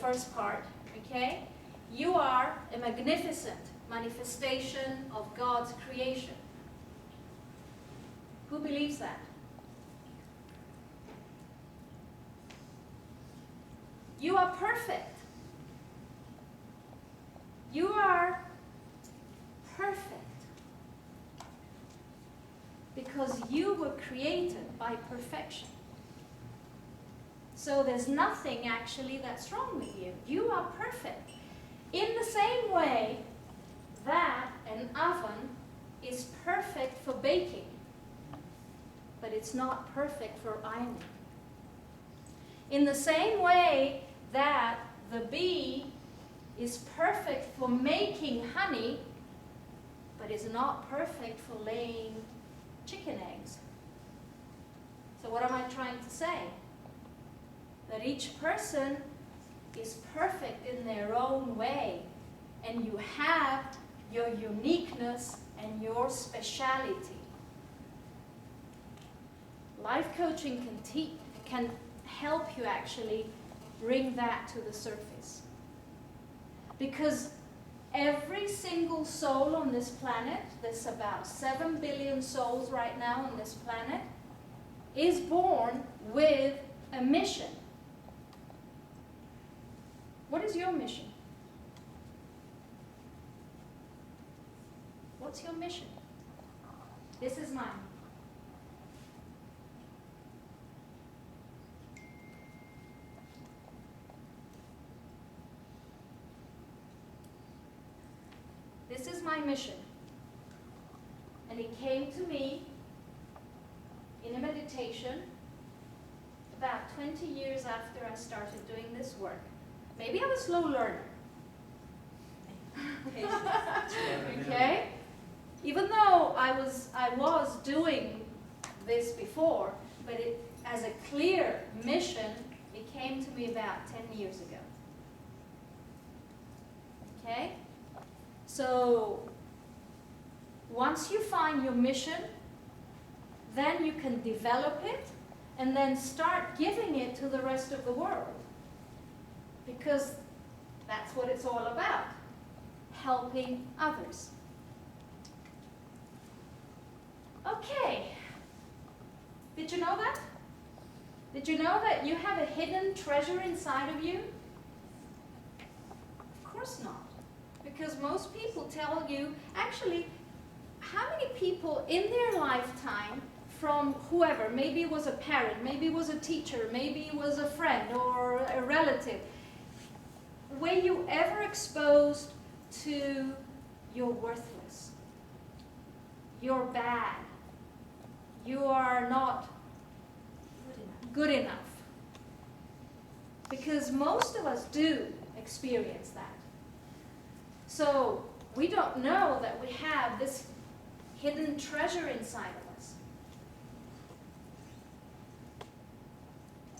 first part, okay? You are a magnificent manifestation of God's creation. Who believes that? You are perfect. You are perfect because you were created by perfection. So there's nothing actually that's wrong with you. You are perfect. In the same way that an oven is perfect for baking, but it's not perfect for ironing. In the same way that the bee is perfect for making honey, but is not perfect for laying chicken eggs. So what am I trying to say? That each person is perfect in their own way, and you have your uniqueness and your speciality. Life coaching can help you actually bring that to the surface. Because every single soul on this planet, there's about 7 billion souls right now on this planet, is born with a mission. What is your mission? What's your mission? This is mine. This is my mission. And it came to me in a meditation about 20 years after I started doing this work. Maybe I'm a slow learner. Okay? Even though I was doing this before, but it, as a clear mission, it came to me about 10 years ago. Okay? So, once you find your mission, then you can develop it and then start giving it to the rest of the world. Because that's what it's all about, helping others. Okay, did you know that? Did you know that you have a hidden treasure inside of you? Of course not. Because most people tell you, actually, how many people in their lifetime, from whoever, maybe it was a parent, maybe it was a teacher, maybe it was a friend or a relative, were you ever exposed to you're worthless, you're bad, you are not good enough? Because most of us do experience that. So we don't know that we have this hidden treasure inside of us.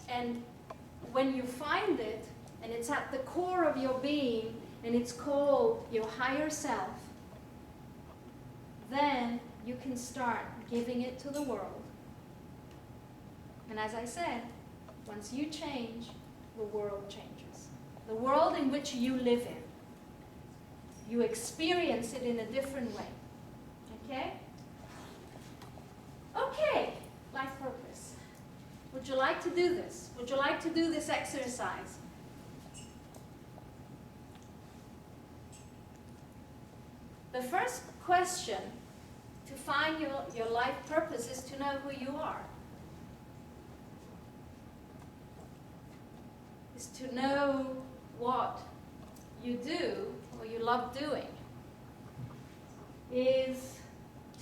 And when you find it, and it's at the core of your being, and it's called your higher self, then you can start giving it to the world. And as I said, once you change, the world changes. The world in which you live in. You experience it in a different way. Okay? Okay, life purpose. Would you like to do this? Would you like to do this exercise? The first question to find your life purpose is to know who you are. Is to know what you do or you love doing. Is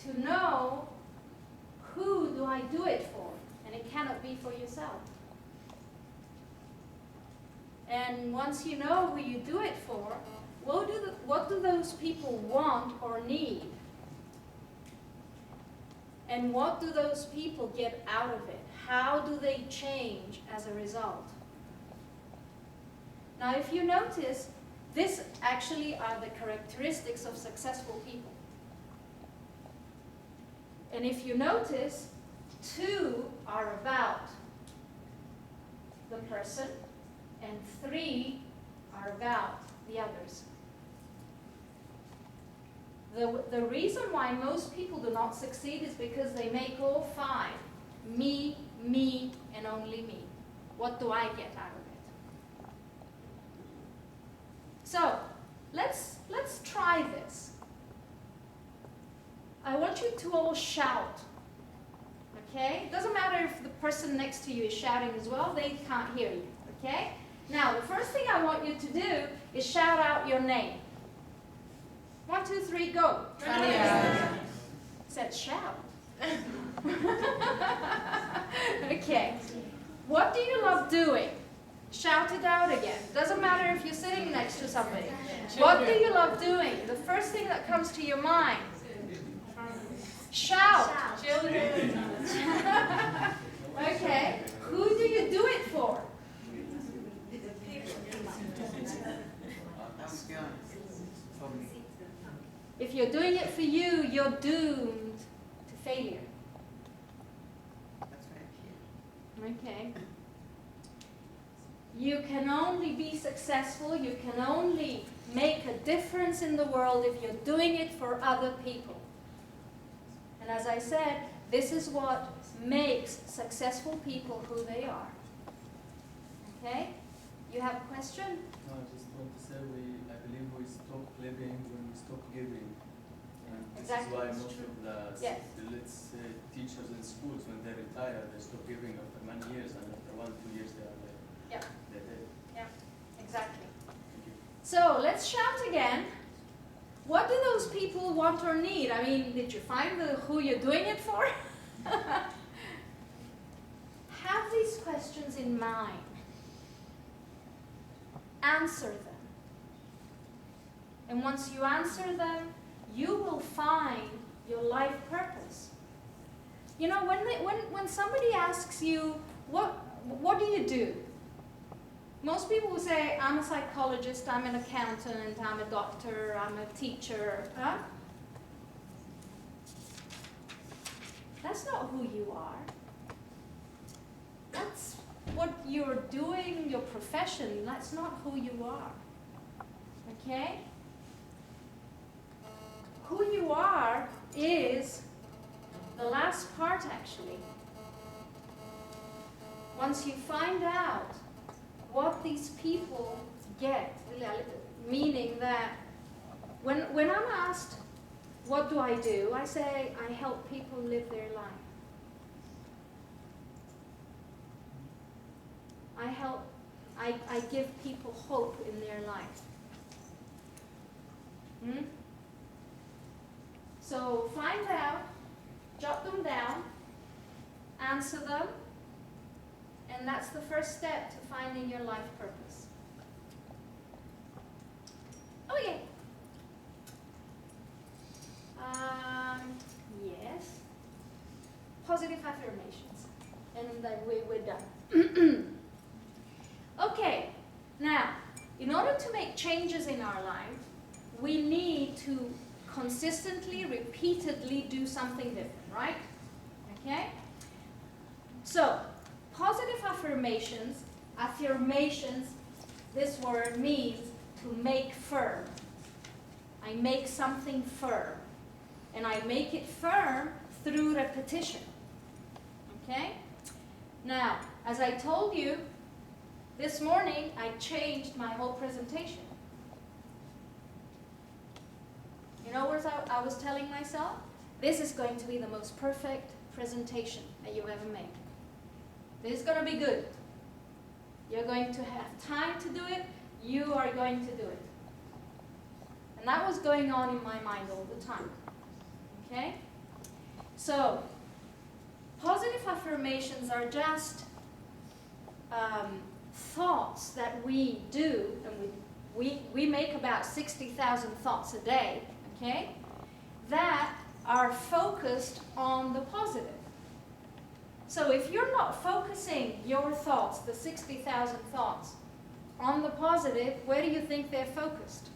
to know who do I do it for, and it cannot be for yourself. And once you know who you do it for, what do those people want or need? And what do those people get out of it? How do they change as a result? Now, if you notice, this actually are the characteristics of successful people. And if you notice, 2 are about the person, and 3 about the others. The reason why most people do not succeed is because they make all five me, me, and only me. What do I get out of it? So, let's try this. I want you to all shout. Okay? It doesn't matter if the person next to you is shouting as well, they can't hear you. Okay? Now, the first thing I want you to do is shout out your name. 1, 2, 3, go. Said shout. Okay. What do you love doing? Shout it out again. Doesn't matter if you're sitting next to somebody. What do you love doing? The first thing that comes to your mind. Shout. Children. Okay. Who do you do it for? If you're doing it for you, you're doomed to failure. Okay. You can only be successful, you can only make a difference in the world if you're doing it for other people. And as I said, this is what makes successful people who they are. Okay? You have a question? No, I just want to say I believe we stop living when we stop giving. And this Exactly, is why it's most true. of the let's say, teachers in schools, when they retire, they stop giving after many years, and after 1, 2 years they are there. Yeah. They're dead. Yeah, exactly. Thank you. So let's shout again. What do those people want or need? I mean, did you find who you're doing it for? Have these questions in mind. Answer them. And once you answer them, you will find your life purpose. You know, when somebody asks you, what do you do? Most people will say, I'm a psychologist, I'm an accountant, I'm a doctor, I'm a teacher. Huh? That's not who you are. That's what you're doing, your profession. That's not who you are. Okay? Who you are is the last part, actually. Once you find out what these people get, meaning that when I'm asked, what do I do? I say, I help people live their life. I give people hope in their life. So find out, jot them down, answer them, and that's the first step to finding your life purpose. Oh yeah. Yes. Positive affirmations. And then we're done. Okay. Now, in order to make changes in our life, we need to consistently, repeatedly do something different, right? Okay? So, positive affirmations, this word means to make firm. I make something firm. And I make it firm through repetition. Okay? Now, as I told you, this morning I changed my whole presentation. You know what I was telling myself? This is going to be the most perfect presentation that you've ever made. This is going to be good. You're going to have time to do it. You are going to do it. And that was going on in my mind all the time. Okay? So, positive affirmations are just thoughts that we do, and we make about 60,000 thoughts a day, okay, that are focused on the positive. So if you're not focusing your thoughts, the 60,000 thoughts, on the positive, where do you think they're focused?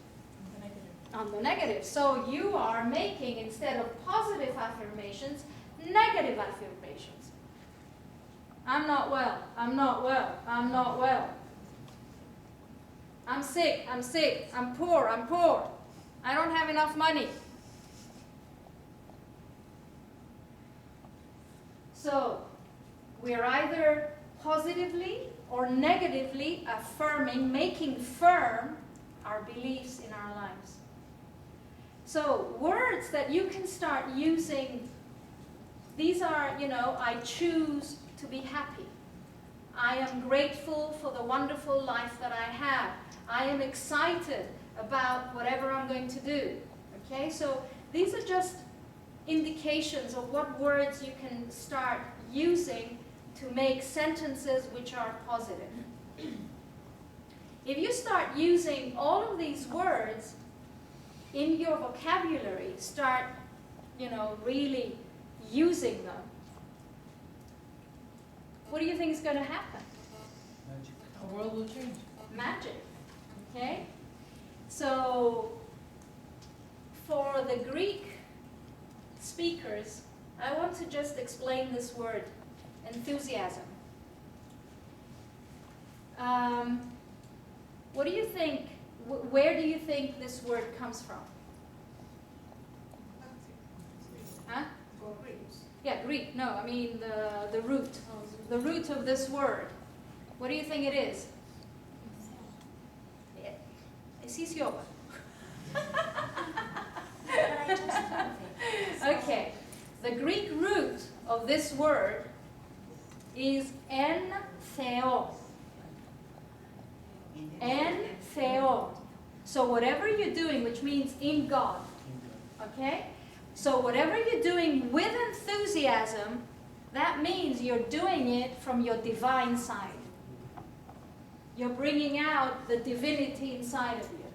The negative. On the negative. So you are making, instead of positive affirmations, negative affirmations. I'm not well. I'm not well. I'm not well. I'm sick, I'm sick, I'm poor, I don't have enough money. So, we're either positively or negatively affirming, making firm our beliefs in our lives. So, words that you can start using, these are, I choose to be happy. I am grateful for the wonderful life that I have. I am excited about whatever I'm going to do. Okay, so these are just indications of what words you can start using to make sentences which are positive. If you start using all of these words in your vocabulary, start, really using them, what do you think is going to happen? Magic. The world will change. Magic. Okay? So, for the Greek speakers, I want to just explain this word, enthusiasm. What do you think, where do you think this word comes from? Huh? Yeah, Greek. No, I mean the root. The root of this word. What do you think it is? Esisyoba. Okay. The Greek root of this word is en theo. En theo. So whatever you're doing, which means in God. Okay? So whatever you're doing with enthusiasm, that means you're doing it from your divine side. You're bringing out the divinity inside of you.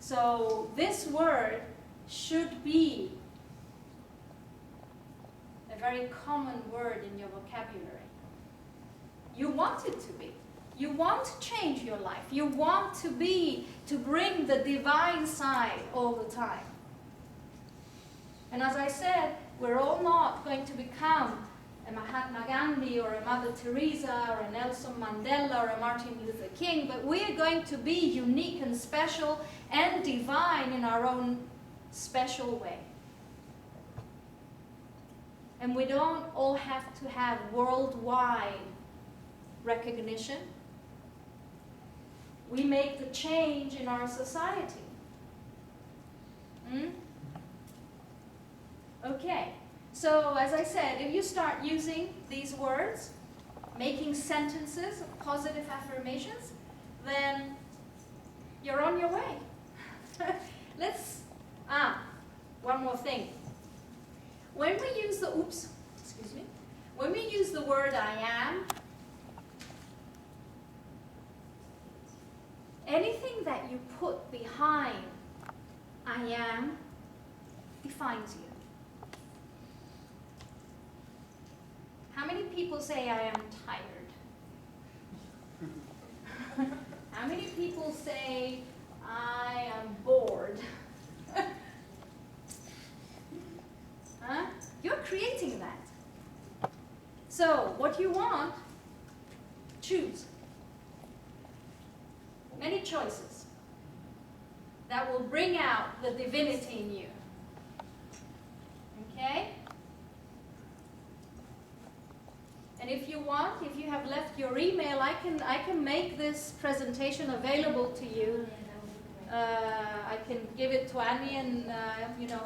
So this word should be a very common word in your vocabulary. You want it to be. You want to change your life. You want to bring the divine side all the time. And as I said, we're all not going to become a Mahatma Gandhi or a Mother Teresa or a Nelson Mandela or a Martin Luther King, but we are going to be unique and special and divine in our own special way. And we don't all have to have worldwide recognition. We make the change in our society. Okay, so as I said, if you start using these words, making sentences, positive affirmations, then you're on your way. One more thing. When we use the, when we use the word I am, anything that you put behind I am defines you. How many people say I am tired? How many people say I am bored? Huh? You're creating that. So, what you want, choose. Many choices that will bring out the divinity in you. Okay? And if you want, if you have left your email, I can make this presentation available to you. I can give it to Annie and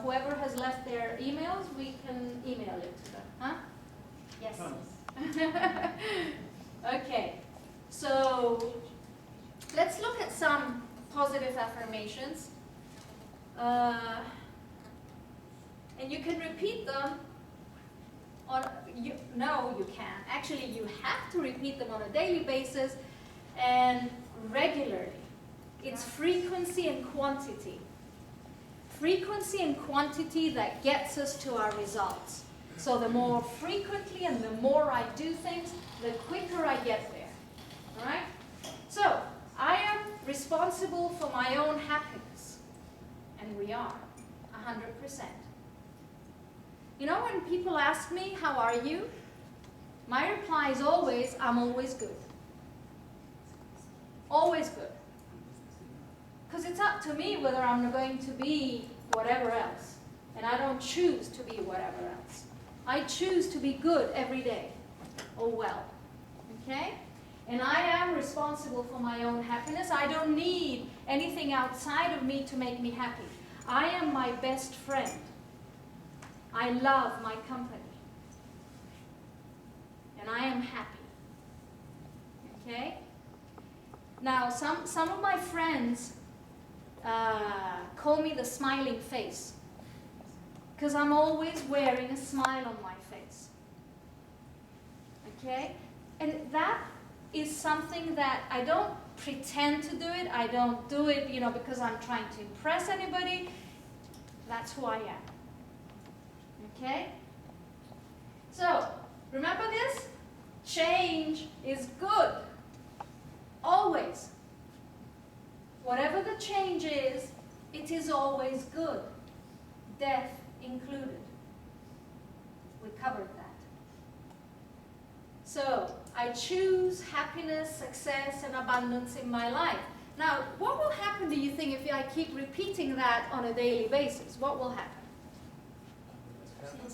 whoever has left their emails, we can email it to them. Huh? Yes. Okay. So let's look at some positive affirmations. And you can repeat them no, you can't. Actually, you have to repeat them on a daily basis and regularly. It's frequency and quantity. Frequency and quantity that gets us to our results. So the more frequently and the more I do things, the quicker I get there. All right? So, I am responsible for my own happiness. And we are, 100%. You know, when people ask me, how are you? My reply is always, I'm always good. Always good. Because it's up to me whether I'm going to be whatever else. And I don't choose to be whatever else. I choose to be good every day. Or well. Okay? And I am responsible for my own happiness. I don't need anything outside of me to make me happy. I am my best friend. I love my company. And I am happy. Okay? Now, some of my friends call me the smiling face. Because I'm always wearing a smile on my face. Okay? And that is something that I don't pretend to do it. I don't do it, because I'm trying to impress anybody. That's who I am. Okay? So, remember this? Change is good. Always. Whatever the change is, it is always good. Death included. We covered that. So, I choose happiness, success, and abundance in my life. Now, what will happen, do you think, if I keep repeating that on a daily basis? What will happen?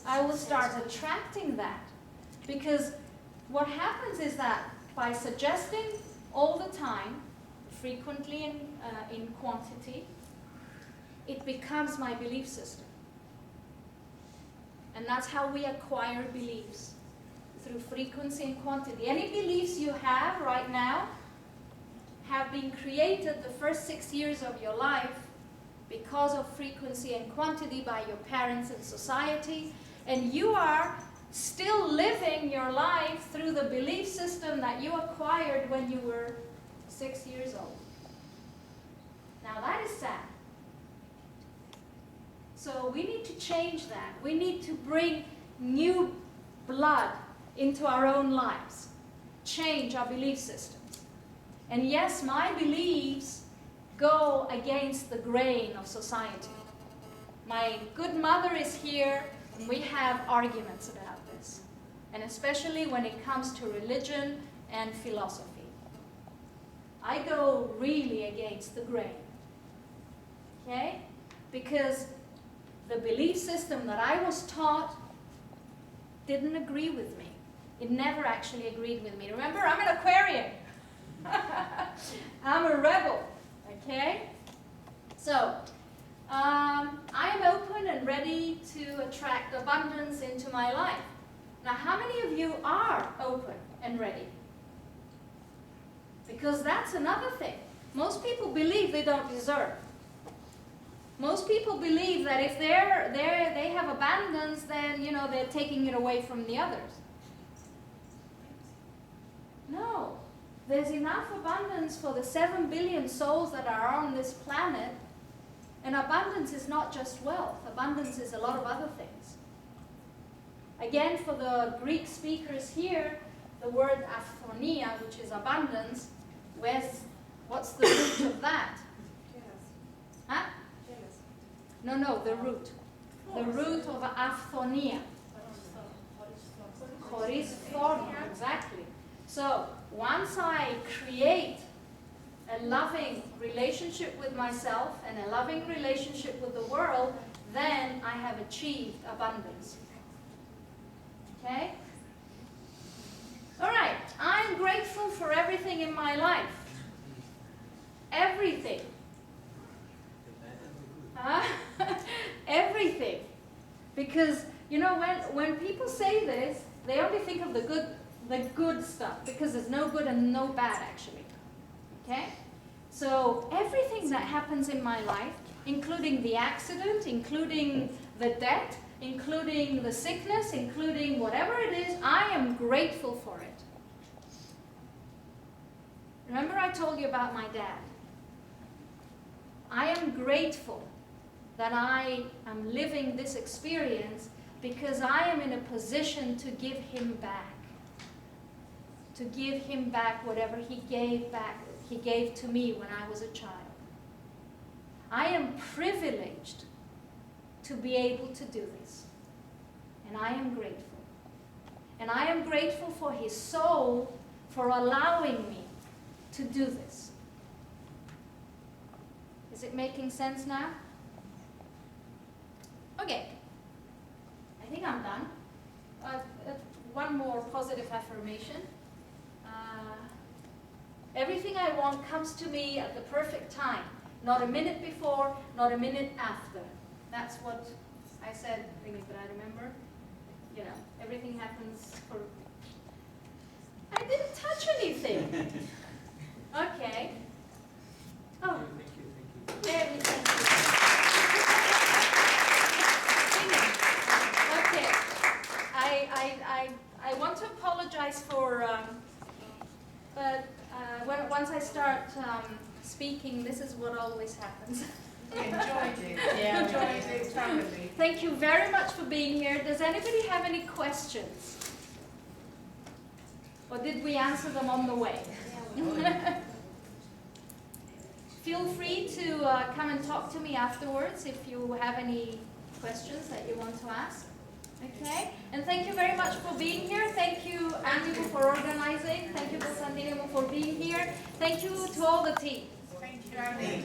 I will start attracting that. Because what happens is that by suggesting all the time, frequently in quantity, it becomes my belief system. And that's how we acquire beliefs, through frequency and quantity. Any beliefs you have right now have been created the first 6 years of your life because of frequency and quantity by your parents and society, and you are still living your life through the belief system that you acquired when you were 6 years old. Now that is sad. So we need to change that. We need to bring new blood into our own lives. Change our belief systems. And yes, my beliefs go against the grain of society. My good mother is here, and we have arguments about this. And especially when it comes to religion and philosophy. I go really against the grain. Okay? Because the belief system that I was taught didn't agree with me. It never actually agreed with me. Remember, I'm an Aquarian. I'm a rebel. Okay? So, I'm open and ready to attract abundance into my life. Now, how many of you are open and ready? Because that's another thing. Most people believe they don't deserve. Most people believe that if they have abundance, then they're taking it away from the others. No, there's enough abundance for the 7 billion souls that are on this planet, and abundance is not just wealth. Abundance is a lot of other things. Again, for the Greek speakers here, the word aphonia, which is abundance, what's the root of that? Huh? No, the root. The root of aphonia. Horisphornia, exactly. So, once I create a loving relationship with myself and a loving relationship with the world, then I have achieved abundance. Okay? Alright, I'm grateful for everything in my life. Everything. Everything. Because, when people say this, they only think of the good stuff, because there's no good and no bad, actually. Okay? So, everything that happens in my life, including the accident, including the debt, including the sickness, including whatever it is, I am grateful for it. Remember I told you about my dad. I am grateful that I am living this experience because I am in a position to give him back. To give him back whatever he gave to me when I was a child. I am privileged to be able to do this. And I am grateful. And I am grateful for his soul for allowing me to do this. Is it making sense now? Okay. I think I'm done. One more positive affirmation. Everything I want comes to me at the perfect time. Not a minute before, not a minute after. That's what I said, but I remember. You know, everything happens for... I didn't touch anything. Okay. Oh. Very thank you. Okay. I want to apologize for, but once I start speaking, this is what always happens. We enjoyed it. Yeah, enjoyed it thoroughly. Thank you very much for being here. Does anybody have any questions? Or did we answer them on the way? Feel free to come and talk to me afterwards if you have any questions that you want to ask. Okay? And thank you very much for being here. Thank you, Andigo, for organizing. Thank you, Sandino, for being here. Thank you to all the team. Thank you, Andy.